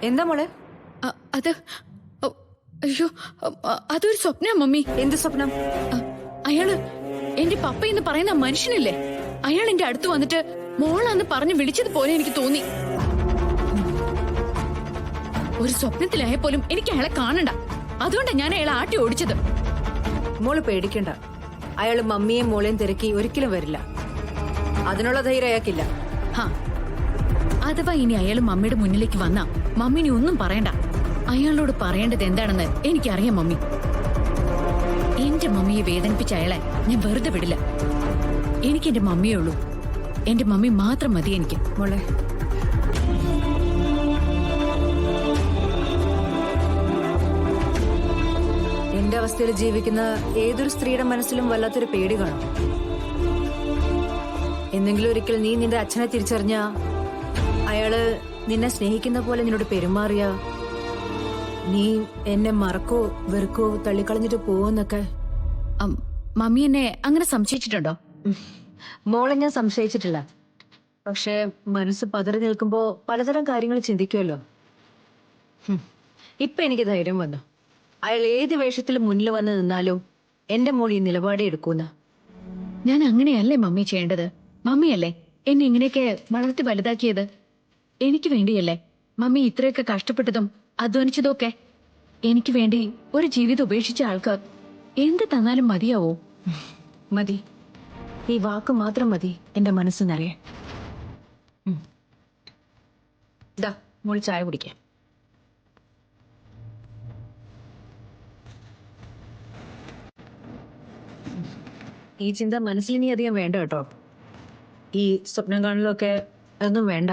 എന്താ മോളെ? അത് അയ്യോ, അതൊരു സ്വപ്നം മമ്മി. എന്ത് സ്വപ്നം? അയാള് എന്റെ പപ്പ എന്ന് പറയുന്ന മനുഷ്യനില്ലേ, അയാൾ എന്റെ അടുത്ത് വന്നിട്ട് മോളാന്ന് പറഞ്ഞ് വിളിച്ചതുപോലെ എനിക്ക് തോന്നി. ഒരു സ്വപ്നത്തിലായ പോലും എനിക്ക് അയാളെ കാണണ്ട. അതുകൊണ്ടാണ് ഞാൻ അയാളെ ആട്ടി ഓടിച്ചത്. മോള് പേടിക്കണ്ട. അയാള് മമ്മിയെയും മോളെയും തിരക്കി ഒരിക്കലും വരില്ല. അതിനുള്ള ധൈര്യം അയാൾക്കില്ല. അഥവാ ഇനി അയാൾ മമ്മിയുടെ മുന്നിലേക്ക് വന്നാ മമ്മിനി ഒന്നും പറയണ്ട. അയാളോട് പറയേണ്ടത് എന്താണെന്ന് എനിക്കറിയാം മമ്മി. എന്റെ മമ്മിയെ വേദനിപ്പിച്ച അയാളെ ഞാൻ വെറുതെ വിടില്ല. എനിക്ക് എന്റെ മമ്മിയേ ഉള്ളൂ. എന്റെ മമ്മി മാത്രം മതി എനിക്ക്. മോളെ, എന്റെ അവസ്ഥയിൽ ജീവിക്കുന്ന ഏതൊരു സ്ത്രീയുടെ മനസ്സിലും വല്ലാത്തൊരു പേടി കാണും. എന്തെങ്കിലും ഒരിക്കൽ നീ നിന്റെ അച്ഛനെ തിരിച്ചറിഞ്ഞ, അയാള് നിന്നെ സ്നേഹിക്കുന്ന പോലെ നിന്നോട് പെരുമാറിയ, നീ എന്നെ മറക്കോ വെറുക്കോ തള്ളിക്കളഞ്ഞിട്ട് പോവെന്നൊക്കെ. മമ്മി എന്നെ അങ്ങനെ സംശയിച്ചിട്ടുണ്ടോ? മോളെ ഞാൻ സംശയിച്ചിട്ടില്ല. പക്ഷെ മനസ്സ് പതറി നിൽക്കുമ്പോ പലതരം കാര്യങ്ങൾ ചിന്തിക്കുമല്ലോ. ഇപ്പൊ എനിക്ക് ധൈര്യം വന്നു. അയാൾ ഏത് വേഷത്തിൽ മുന്നിൽ വന്ന് നിന്നാലും എന്റെ മോൾ ഈ നിലപാടെ എടുക്കൂന്ന. ഞാൻ അങ്ങനെയല്ലേ മമ്മി ചെയ്യേണ്ടത്? മമ്മിയല്ലേ എന്നെ ഇങ്ങനെയൊക്കെ വളർത്തി വലുതാക്കിയത്. എനിക്ക് വേണ്ടിയല്ലേ മമ്മി ഇത്രയൊക്കെ കഷ്ടപ്പെട്ടതും അധ്വാനിച്ചതും ഒക്കെ. എനിക്ക് വേണ്ടി ഒരു ജീവിതം ഉപേക്ഷിച്ച ആൾക്ക് എന്ത് തന്നാലും മതിയാവോ? മതി, ഈ വാക്ക് മാത്രം മതി എന്റെ മനസ്സിനറിയാൻ. ദാ മോൾ ചായ കുടിക്കാം. ഈ ചിന്ത മനസ്സിൽ ഇനി അധികം വേണ്ട കേട്ടോ. ഈ സ്വപ്നം കാണലൊക്കെ അതൊന്നും വേണ്ട.